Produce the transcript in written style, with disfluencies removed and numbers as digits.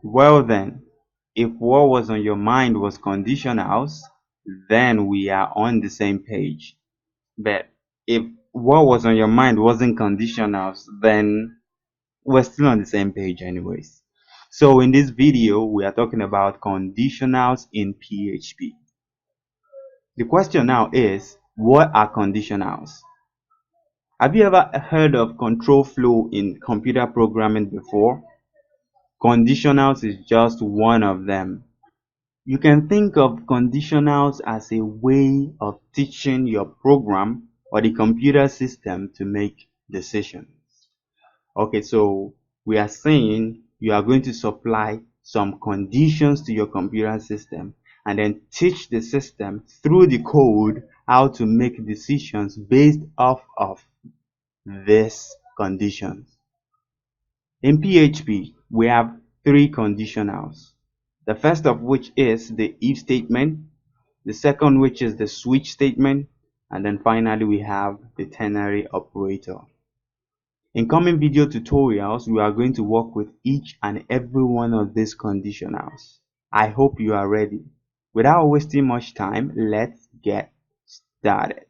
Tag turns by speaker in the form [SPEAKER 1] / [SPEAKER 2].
[SPEAKER 1] Well then, if what was on your mind was conditionals, then we are on the same page. But if what was on your mind wasn't conditionals, then we're still on the same page anyways. So in this video, we are talking about conditionals in PHP. The question now is, what are conditionals? Have you ever heard of control flow in computer programming before? Conditionals is just one of them. You can think of conditionals as a way of teaching your program or the computer system to make decisions. Okay, so we are saying you are going to supply some conditions to your computer system and then teach the system through the code how to make decisions based off of these conditions. In PHP, we have three conditionals. The first of which is the if statement, the second which is the switch statement, and then finally we have the ternary operator. In coming video tutorials, we are going to work with each and every one of these conditionals. I hope you are ready. Without wasting much time, let's get started.